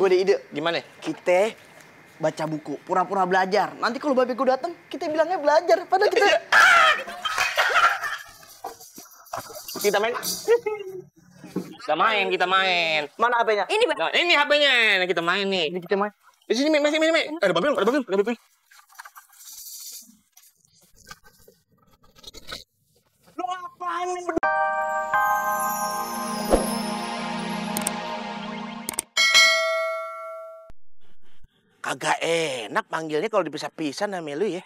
gue ada ide. Gimana? Kita baca buku, pura-pura belajar. Nanti kalau babe gue datang, kita bilangnya belajar. Padahal kita... Kita main. Kita main. Mana HP-nya? Ini, Bang. Nah, ini HP-nya. Kita main nih. Ini kita main. Di sini, masih. Ada babil. Lu ngapain nih? Kagak enak panggilnya kalau dipisah-pisah nama lu ya.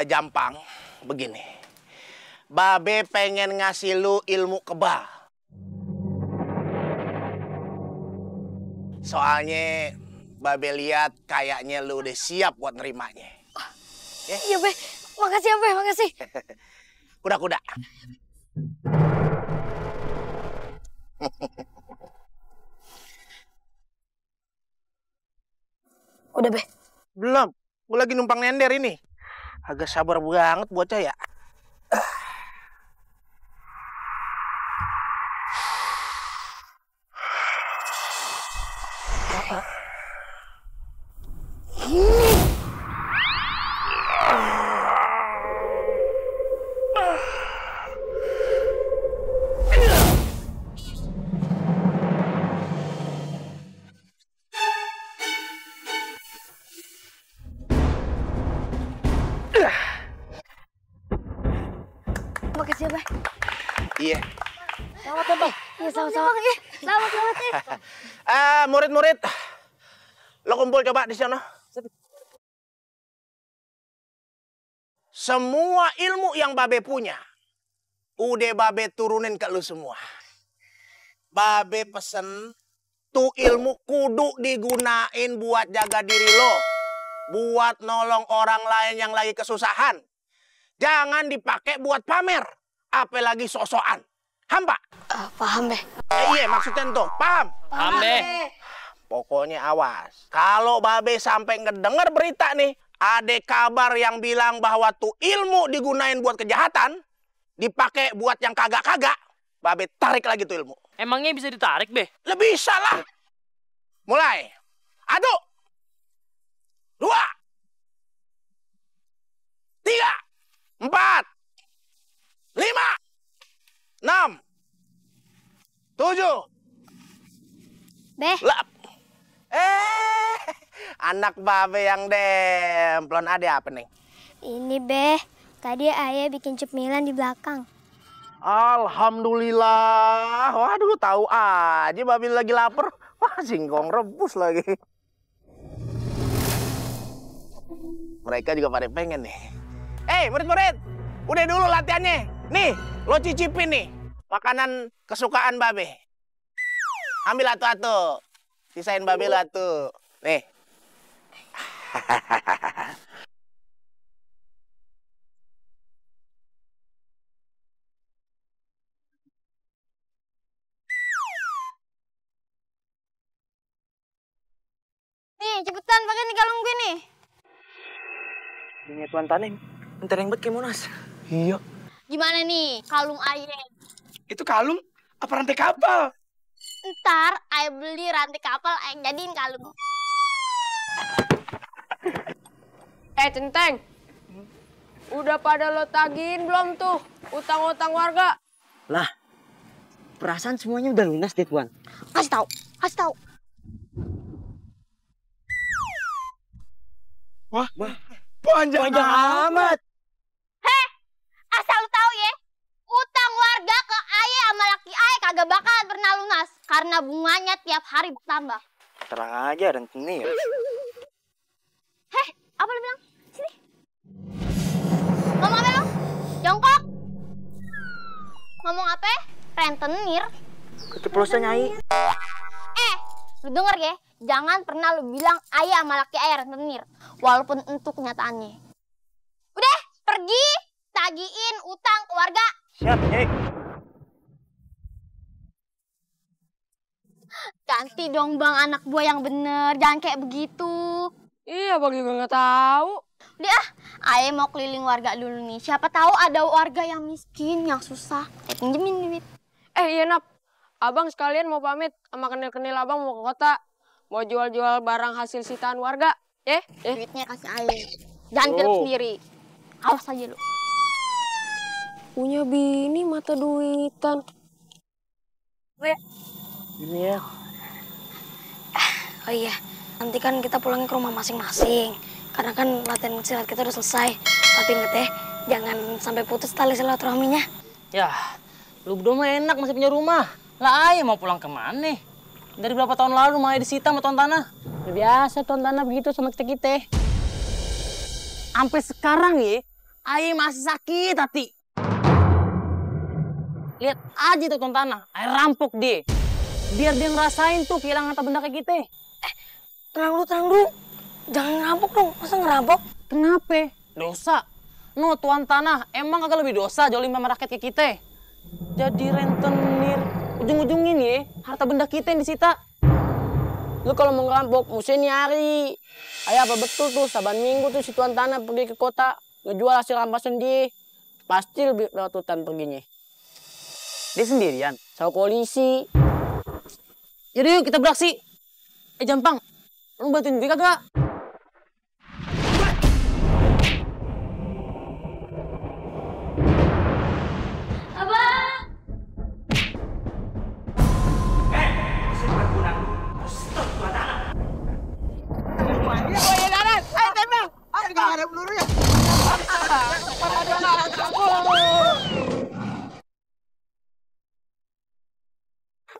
Jampang, begini. Babe pengen ngasih lu ilmu kebal. Soalnya Babe lihat kayaknya lu udah siap buat nerimanya. Ya? Iya, Be. Makasih ya, Be. Makasih. Kuda-kuda. Udah, Be. Belum. Gue lagi numpang nender ini. Agak sabar banget bocah ya. Makasih ya, Be. Iya. Selamat ya, Bang. Iya, sama-sama. Selamat ya. Murid-murid. Lo kumpul coba di sana. Semua ilmu yang Babe punya, udah Babe turunin ke lu semua. Babe pesen, tuh ilmu kudu digunain buat jaga diri lo. Buat nolong orang lain yang lagi kesusahan. Jangan dipakai buat pamer. Apalagi sok-sokan. Paham, Pak? Paham, Be. Iya, maksudnya tuh. Paham? Paham, Be. Pokoknya awas. Kalau Babe sampai ngedenger berita nih, ada kabar yang bilang bahwa tuh ilmu digunain buat kejahatan, dipakai buat yang kagak-kagak, Babe tarik lagi tuh ilmu. Emangnya bisa ditarik, Be? Lebih bisa lah. Mulai. 1, 2, 3, 4, 5, 6, 7, Be. 8. Anak Babe yang demplon ada apa nih? Ini, Be. Tadi ayah bikin cemilan di belakang. Alhamdulillah. Waduh, tahu aja Babe lagi lapar. Wah, singkong rebus lagi. Mereka juga pada pengen nih. Murid-murid. Udah dulu latihannya. Nih, lo cicipin nih. Makanan kesukaan Babe. Ambil atu-atu. Sisain Babe lo atu. Nih. Nih, cepetan pakai nih kalung gue nih. Ini Tuan Tanim. Bentar yang bet Monas. Iya. Gimana nih kalung ayah? Itu kalung apa rantai kapal? Ntar ayah beli rantai kapal, ayah jadiin kalung. Centeng, udah pada lo tagihin belum tuh utang-utang warga? Lah, perasaan semuanya udah lunas deh, Tuan. Kasih tahu. Wah, panjang amat. Asal lu tahu ya, utang warga ke ayah sama laki ayah kagak bakalan pernah lunas karena bunganya tiap hari bertambah. Terang aja, rentenir. Apa lu bilang? Sini. Ngomong apa lu? Jongkok. Ngomong apa? Rentenir. Keceplosan, Nyai. Lu denger ya, jangan pernah lu bilang ayah sama laki ayah rentenir, walaupun itu kenyataannya. Udah, pergi, tagiin utang ke warga. Siap, Nyai. Ganti dong bang anak buah yang bener, jangan kayak begitu. Iya, bang juga nggak tahu. Udah, ayah mau keliling warga dulu nih. Siapa tahu ada warga yang miskin, yang susah. Pinjemin duit. Iya, Nap. Abang sekalian mau pamit sama kenil-kenil abang mau ke kota. mau jual-jual barang hasil sitaan warga. Duitnya kasih Aye. Jangan gelap sendiri. Awas aja lu. Punya bini mata duitan. Ini ya. Oh iya, nanti kan kita pulang ke rumah masing-masing. Karena kan latihan silat kita udah selesai. Tapi inget ya, jangan sampai putus tali silaturahminya. Ya, lu berdua mah enak masih punya rumah. Lah Ayah mau pulang kemana? Dari berapa tahun lalu rumah Ayah disita sama tuan tanah. Udah biasa tuan tanah begitu sama kita-kita. Sampai sekarang ya, Ayah masih sakit hati. Lihat aja tuh tuan tanah, Ayah rampok dia. Biar dia ngerasain tuh kehilangan harta benda kayak kita. Tenang dulu. Jangan ngerampok dong, masa ngerampok? Kenapa? Dosa. No, tuan tanah, emang kagak lebih dosa jolim sama rakyat kayak kita? Jadi rentenir. Ujung-ujungnya nih, harta benda kita yang disita. Lu kalau mau ngerampok, mesti nyari. Ayah apa betul tuh, saban minggu tuh si tuan tanah pergi ke kota. Ngejual hasil rampasan dia. Pasti lebih lewat hutan perginya. Dia sendirian. Sama polisi. Jadi yuk kita beraksi. Jampang, lu bantuin gue kagak?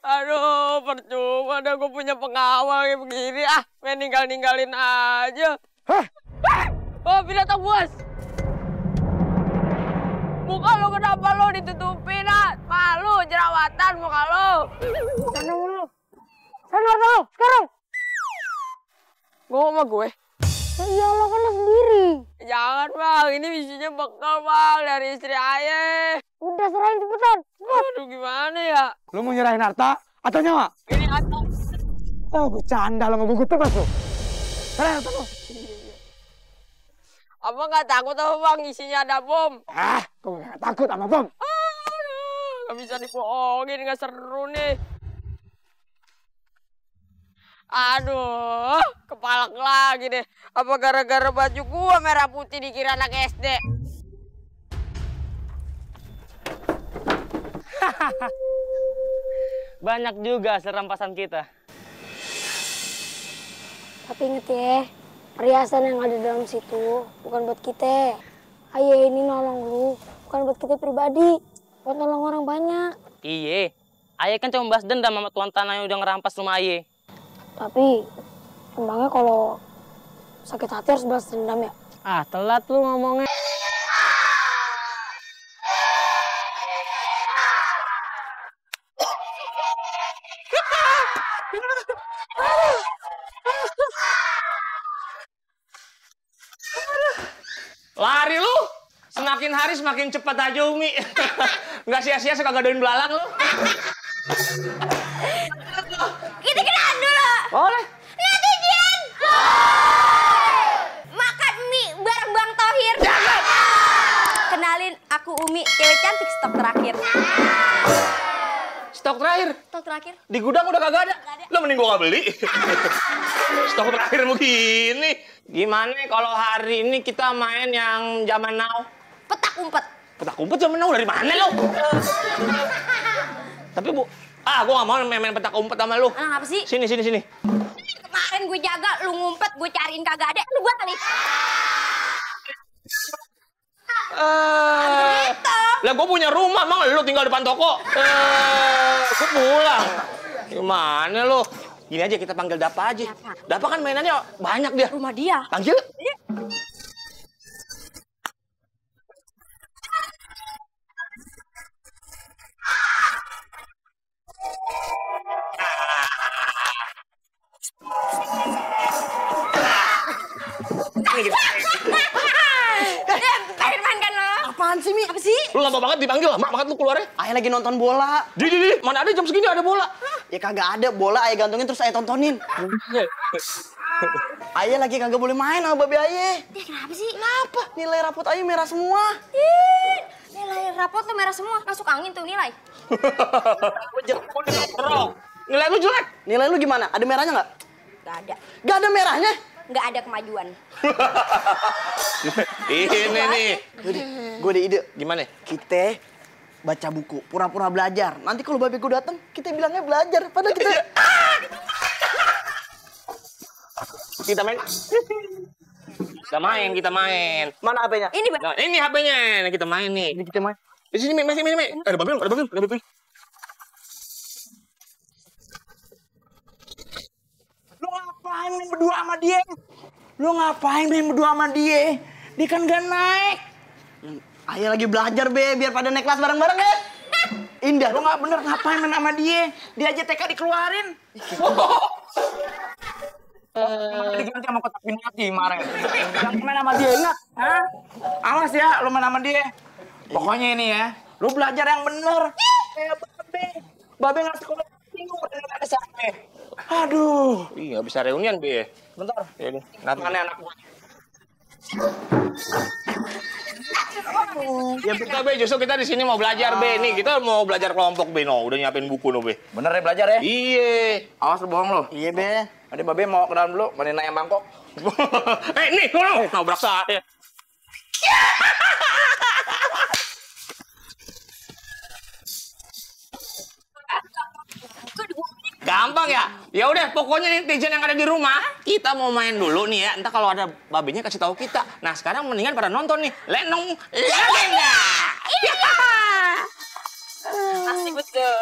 Aduh, percuma dah gue punya pengawal kayak begini. Main ninggalin aja. Oh, binatang buas. Muka lo kenapa lo ditutupin, Malu, jerawatan muka lo. Sana lo. Sekarang. Ngomong sama gue. Ya lo kan lo sendiri. Jangan, Bang. Ini isinya bekal, Bang. Dari istri Ayah. Udah serahin cepetan. Aduh, gimana ya? Lu mau nyerahin harta atau nyawa? Ini atau... Oh, bercanda lo ngebungkut terus lu. Serahin harta lu. Abang nggak takut apa, Bang? Isinya ada bom. Kau nggak takut sama bom? Aduh, nggak bisa dibohongin, nggak seru nih. Aduh, kepalak lagi deh. Apa gara-gara baju gua merah putih dikira anak SD? Banyak juga serampasan kita. Tapi inget ya, perhiasan yang ada dalam situ bukan buat kita. Ayah ini nolong lu, bukan buat kita pribadi. Buat nolong orang banyak. Iye, Ayah kan cuma bahas dendam sama tuan tanah yang udah ngerampas rumah Ayah. Tapi, emangnya kalau sakit hati harus balas dendam ya? Telat lu ngomongnya. Lari lu! Semakin hari semakin cepat aja, Umi. Nggak sia-sia suka gadoin belalang lu. Kita kenalan dulu. Boleh. Netizen. Makan mie bareng Bang Thohir. Kenalin, aku Umi, cewek cantik stok terakhir. Stok terakhir? Stok terakhir? Di gudang udah kagak ada. Nggak ada. Lo mending gua nggak beli. Stok terakhir begini. Gimana kalau hari ini kita main yang zaman now? Petak umpet. Petak umpet zaman now dari mana lo? Tapi Bu, gua nggak mau main petak umpet sama lu. Anak apa sih? Sini. Kemarin gue jaga, lu ngumpet, gue cariin kagak ada. Lu buat kali. Lah gua punya rumah, emang lu tinggal depan toko? Gua pulang. Gimana lu? Gini aja, kita panggil Dapa aja. Dapa kan mainannya banyak dia. Rumah dia. Panggil. Main kan lo? Apaan sih, Mi? Apa sih? Lu lama banget dipanggil, lama banget lu keluarnya. Ayah lagi nonton bola. Di, mana ada jam segini ada bola. Ya kagak ada bola, ayah gantungin terus ayah tontonin. Ayah lagi kagak boleh main sama babe ayah. Kenapa sih? Kenapa? Nilai rapot ayah merah semua. Nilai rapot tuh merah semua. Masuk angin tuh nilai. Nilai lu jelek. Nilai lu gimana? Ada merahnya nggak? Gak ada. Gak ada merahnya. Gak ada kemajuan. Ini nih. Gue ada ide. Gimana? Kita baca buku, pura-pura belajar. Nanti kalau babe gue datang, kita bilangnya belajar. Padahal kita... Kita main. Kita main. Mana HP-nya? Ini, Bang. Nah, ini HP-nya. Nah, kita main nih. Ini kita main. Di sini, masih. Ada babil. Lo ngapain main berdua sama dia? Dia kan gak naik. Ayo lagi belajar, Be. Biar pada naik kelas bareng-bareng, ya. Indah, lo gak bener ngapain main sama dia? Dia aja TK dikeluarin. Diganti sama kotak binati kemarin. Jangan main sama dia, ingat? Hah? Awas ya, lo main sama dia. Pokoknya ini ya, lo belajar yang bener. Kayak Babe. Babe nggak sekolah minggu, nggak ada sampai. Aduh. Ih, nggak bisa reunian, Be. Bentar. Ya, Mana anak gue? Ya kita, Be, justru kita di sini mau belajar, Be. Nih, kita mau belajar kelompok, Be. No, udah nyiapin buku, no, Be. Bener ya belajar ya? Iya. Awas lo bohong lo. Iya, Be. Ada Babe mau ke dalam dulu, mainin ayam mangkok. Nih, tolong. Nabrak saya. Gampang ya? Ya udah, pokoknya netizen yang ada di rumah, kita mau main dulu nih ya. Entah kalau ada babenya kasih tahu kita. Nah, sekarang mendingan pada nonton nih. Lenong Legenda. Iya. Asik betul.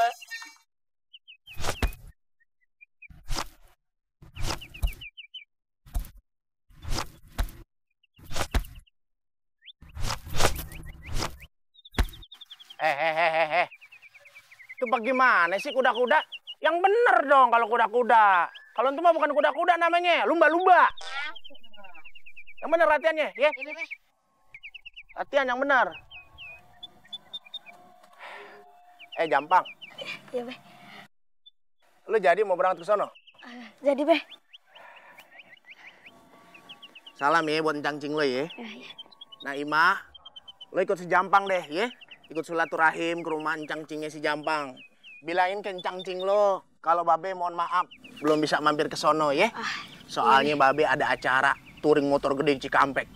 Itu bagaimana sih kuda-kuda? Yang bener dong kalau kuda-kuda. Kalau itu mah bukan kuda-kuda namanya, lumba-lumba. Yang bener latihannya, ya? Latihan yang bener. Jampang. Iya, Be. Lu jadi mau berangkat ke sono? Jadi, Be. Salam ya buat cangcing lo ya. Nah, Ima, lo ikut si Jampang deh, ya. Ikut silaturahim ke rumah cangcingnya si Jampang. Bilangin ke cangcing lo, kalau Babe mohon maaf belum bisa mampir ke sono ya. Soalnya Babe ada acara touring motor gede di Cikampek.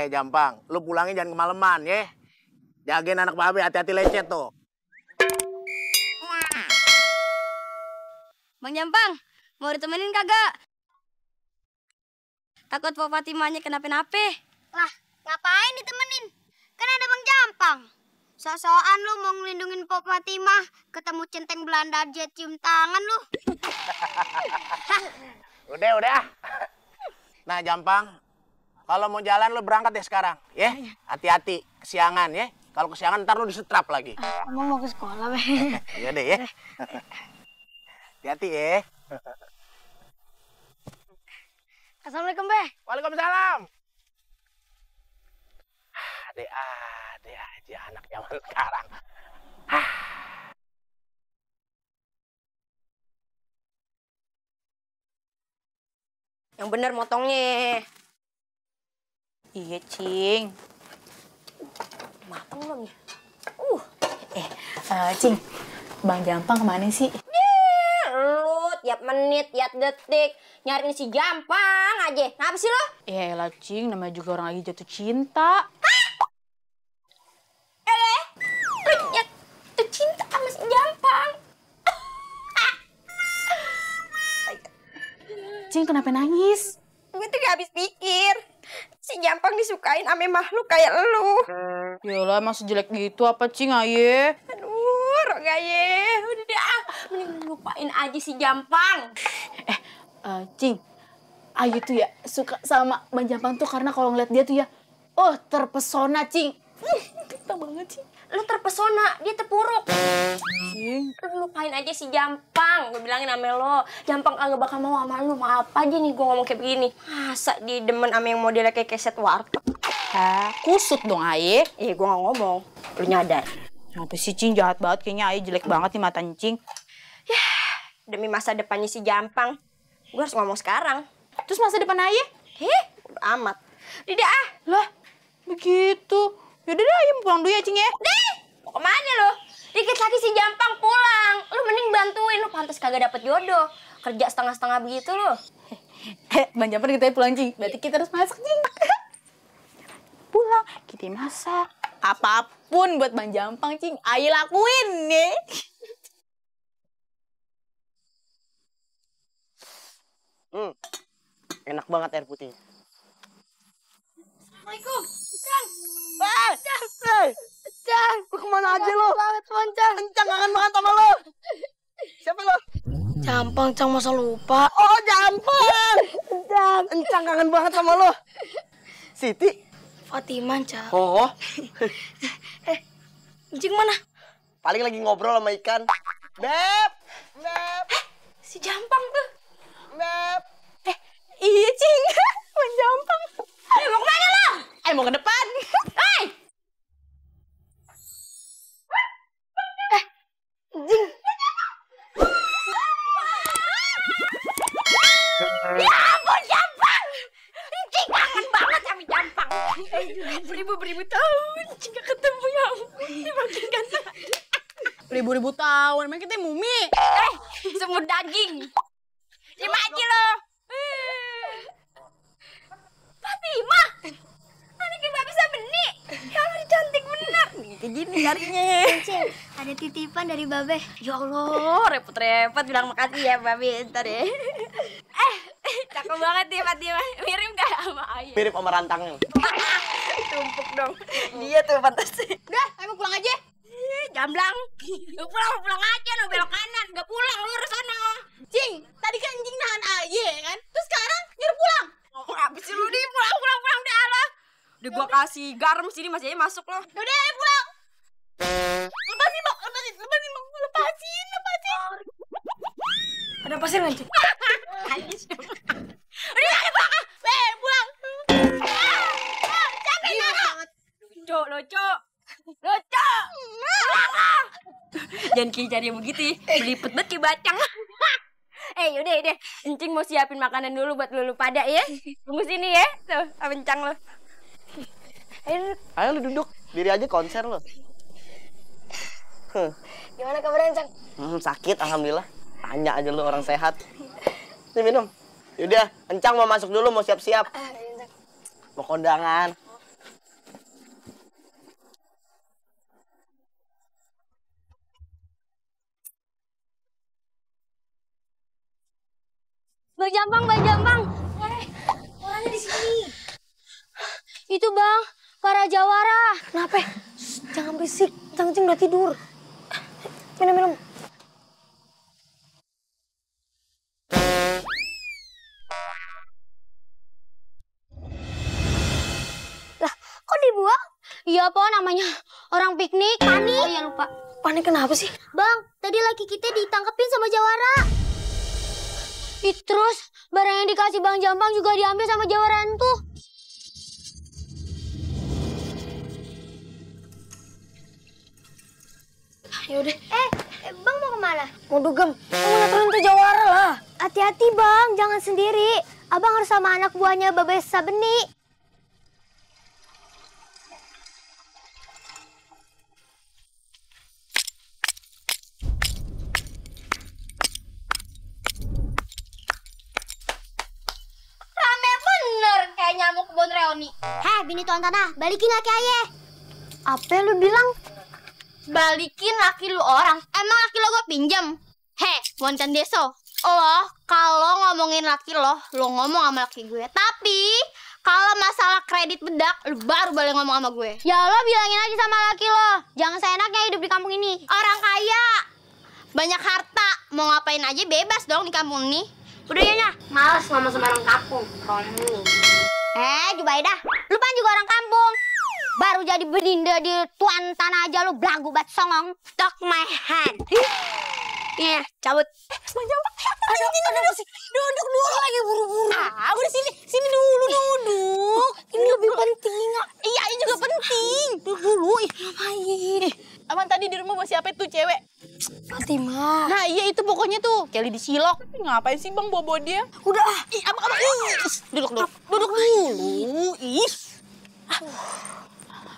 Jampang, lo pulangnya jangan kemalaman ya. Jagain anak Babe, hati-hati lecet tuh. Bang Jampang, mau ditemenin kagak? Takut Pak Fatimahnya kenapa-napa. Lah, ngapain ditemenin? Kan ada Bang Jampang. So-soan lu mau ngelindungin Pop Fatimah, ketemu centeng Belanda aja cium tangan lu. Udah. Nah, Jampang, kalau mau jalan lu berangkat ya sekarang, ya. Hati-hati, kesiangan ya. Kalau kesiangan ntar lu disetrap lagi. Emang mau ke sekolah, Be. Iya deh ya. Hati-hati ya. Assalamualaikum, Be. Waalaikumsalam. Ade aja anak zaman sekarang. Yang bener motongnya. Iya, Cing. Matang belum ya? Cing, Bang Jampang kemana sih? Lu tiap menit, tiap detik nyariin si Jampang aja. Kenapa sih lo? Lah, Cing, namanya juga orang lagi jatuh cinta. Lu jatuh cinta sama si Jampang. Cing, kenapa nangis? Gue tuh gak habis pikir. Si Jampang disukain sama makhluk kayak lu. Yalah, emang sejelek gitu apa, Cing, aye? Aduh, Roga ye. Udah dah, mending lupain aja si Jampang. Cing, Ayu tuh ya suka sama Bang Jampang tuh karena kalau ngeliat dia tuh ya, terpesona, Cing. Ganteng banget, Cing. Lu terpesona, dia terpuruk. Cing. Lu lupain aja si Jampang. Gue bilangin sama lo, Jampang kagak bakal mau sama lu. Maaf aja nih gue ngomong kayak begini. Masa dia demen sama yang modelnya kayak keset warteg? Kusut dong, Aye. Gue gak ngomong. Lu nyadar. Kenapa sih, Cing? Jahat banget kayaknya, Aye jelek banget nih matanya, Cing. Ya, demi masa depannya si Jampang, gue harus ngomong sekarang. Terus masa depan Aye? Udah amat. Tidak Lah, begitu. Yaudah deh, Aye pulang dulu ya, Cing ya. Deh, mau kemana lo? Di dikit lagi si Jampang pulang. Lu mending bantuin, lu pantas kagak dapet jodoh. Kerja setengah-setengah begitu lu. Bang Jampang kita pulang, Cing. Berarti kita harus masak, Cing. Pulang, kita masak. Apapun buat Bang Jampang, Cing. Ayo lakuin nih. Enak banget air putih. Assalamualaikum. Cang. Cang, lu kemana aja lu? Cang, kangen banget sama lu. Siapa lu? Jampang, Cang, masa lupa? Oh, Jampang. Cang kangen banget sama lu. Siti. Fatima, Cang. Oh. Cing mana? Paling lagi ngobrol sama ikan. Beb. Si Jampang tuh. Beb. Iya, Cing. Bang Jampang. Mau kemana lo? Mau ke depan. Hei! Jing. Ya ampun, Jampang! Cing kangen banget sama Jampang. Beribu-ribu tahun Cing gak ketemu, ya ampun. Ini makin ganteng. Beribu-ribu tahun, emang kita mumi. Semut daging. Terima aja lo. Fatimah, anaknya Mbak bisa benih. Ya Allah, cantik bener. Kayak gini nyarinya. Cing, ada titipan dari Babe. Ya Allah, repot-repot bilang makasih ya Babe, ntar ya. Cakep banget nih Fatimah. Mirip gak sama Ayu? Mirip sama rantangnya. Tumpuk dong. Dia tuh pantas. Udah, ayo pulang aja. Jamblang. Lu pulang aja, lu belok kanan. Gak pulang, lurus sana. Cing, tadi kan Cing nahan aja kan? Terus sekarang nyuruh pulang. Ngomong apa sih lu nih? Pulang deh Allah. Udah gua kasih garam sini masih aja masuk lo. Udah, ayo pulang. Lepasin, Bang. Lepasin. Lepasin. Ada pasir nggak, Cing? Udah pulang. Pulang. Capek banget. Cok. Jangan kayak cari yang begitu ya. Belipet banget kayak bacang. Yaudah. Encing mau siapin makanan dulu buat lu pada ya. Tunggu sini ya. Tuh, abencang lo. Ayo lu duduk. Diri aja konser lo. Gimana kabarnya, Cang? Sakit, alhamdulillah. Tanya aja lu orang sehat. Nih minum. Yaudah, Encang mau masuk dulu, mau siap-siap. Mau kondangan. Bang Jampang. Orangnya di sini. Itu Bang, para jawara. Kenapa? Jangan berisik. Cang udah tidur. Minum. Lah, kok dibuang? Iya, Po, namanya orang piknik. Panik. Oh, iya lupa. Panik kenapa sih? Bang, tadi laki kita ditangkepin sama jawara. Terus barang yang dikasih Bang Jampang juga diambil sama jawara itu. Yaudah. Bang mau kemana? Mau dugem. Mau nganterin tuh jawara lah. Hati-hati Bang, jangan sendiri. Abang harus sama anak buahnya Babe Sabeni. Kayak nyamuk kebun reoni. Heh, bini tuan tanah, balikin laki ayah. Apa lu bilang? Balikin laki lu orang. Emang laki lo gue pinjam? Heh, Moncan Deso. Lo kalau ngomongin laki lo ngomong sama laki gue. Tapi kalau masalah kredit bedak, lu baru boleh ngomong sama gue. Ya lo bilangin aja sama laki lo. Jangan seenaknya hidup di kampung ini. Orang kaya, banyak harta, mau ngapain aja bebas dong di kampung ini. Udah ya, Males ngomong sama orang kampung. Jubaidah, lu kan juga orang kampung. Baru jadi berdinda di tuan tanah aja lu belagu bat songong. Talk my hand. Iya, cabut. Bang Jampang. Aduh, duduk dulu lagi buru-buru. Udah sini dulu duduk. Ini lebih penting. Iya, ini juga penting. Duduk dulu. Ngapain? Aman tadi di rumah bawa siapa tuh cewek? Fatima. Nah iya itu pokoknya tuh. Kelly di Silok. Ngapain sih Bang bawa dia? Udah. Abang. Duduk dulu. Ih.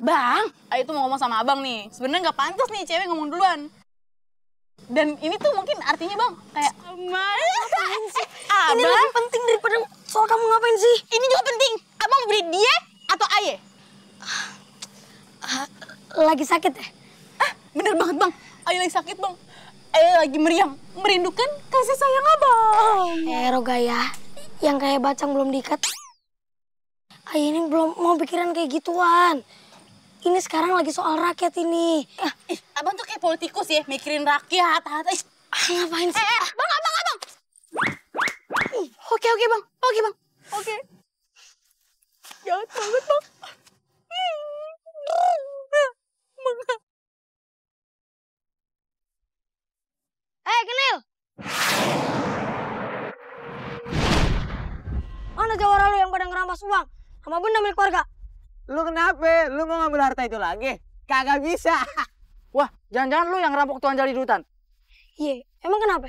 Bang, Ayu tuh mau ngomong sama abang nih. Sebenarnya nggak pantas nih cewek ngomong duluan. Dan ini tuh mungkin artinya bang kayak Ngapain sih? abang. Ini lebih penting daripada soal kamu ngapain sih? Ini juga penting. Abang mau beli dia atau Aye? Lagi sakit ya? Bener banget bang. Aye lagi sakit bang. Aye lagi meriang, merindukan kasih sayang abang. Rogaya, yang kayak bacang belum diikat. Ayo ini belum mau pikiran kayak gituan. Ini sekarang lagi soal rakyat ini. Abang tuh kayak politikus ya, mikirin rakyat. Ngapain sih? Bang. Oke bang. Oke. Jahat banget bang. Kenil! Mana jawara lu yang pada ngerampas uang sama benda milik keluarga? Lu kenapa? Lu mau ngambil harta itu lagi? Kagak bisa. Wah, jangan-jangan lu yang ngerampok tuan jali di hutan. Iya, emang kenapa?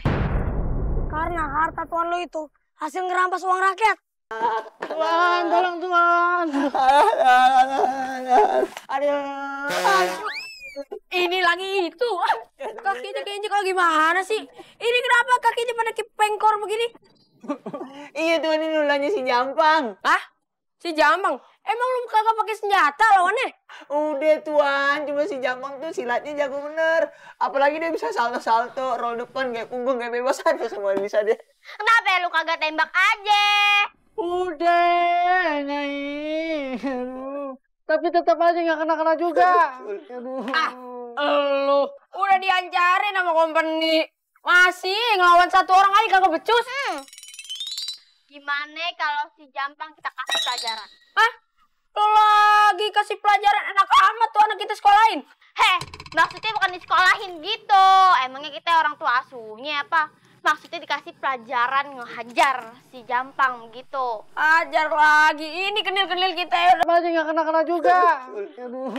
Karena harta tuan lu itu hasil ngerampas uang rakyat. Tuan, tolong Tuan. Aduh. Ini lagi itu. Kakinya keinjek lagi gimana sih? Ini kenapa kakinya pada kepengkor begini? Iya Tuan, ini ulahnya si Jampang. Hah? Si Jampang? Emang lu kagak pakai senjata lawannya? Udah Tuan, cuma si Jampang tuh silatnya jago bener. Apalagi dia bisa salto-salto, roll depan kayak punggung kayak bebas aja semua bisa dia. Kenapa lu kagak tembak aja? Udah, Nyai. Aduh. Tapi tetap aja nggak kena-kena juga. Aduh. Lu udah diancarin sama company. Masih ngelawan satu orang aja kagak becus. Gimana kalau si Jampang kita kasih pelajaran? Hah? Lu lagi kasih pelajaran enak amat tuh anak kita sekolahin. Heh, maksudnya bukan disekolahin gitu. Emangnya kita orang tua asuhnya apa? Maksudnya dikasih pelajaran ngehajar si Jampang gitu. Ajar lagi. Ini kenil-kenil kita ya udah. Masih nggak kena-kena juga. Aduh.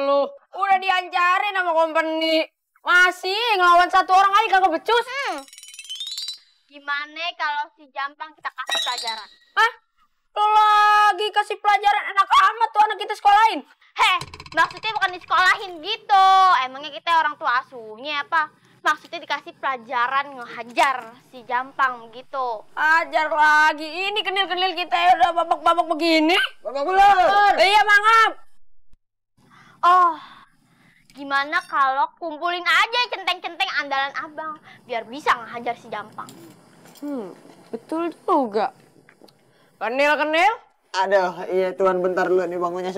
Lu udah diancarin sama company. Masih ngelawan satu orang aja kagak becus. Gimana kalau si Jampang kita kasih pelajaran? Hah? Lu lagi kasih pelajaran enak amat tuh anak kita sekolahin. Heh, maksudnya bukan disekolahin gitu. Emangnya kita orang tua asuhnya apa? Maksudnya dikasih pelajaran ngehajar si Jampang gitu. Ajar lagi. Ini kenil-kenil kita ya udah babak-babak begini. Babak belur. Iya, mangap. Oh, gimana kalau kumpulin aja centeng-centeng andalan abang biar bisa ngehajar si Jampang. Betul juga. Kenil-kenil. Aduh, iya Tuan bentar dulu nih bangunnya.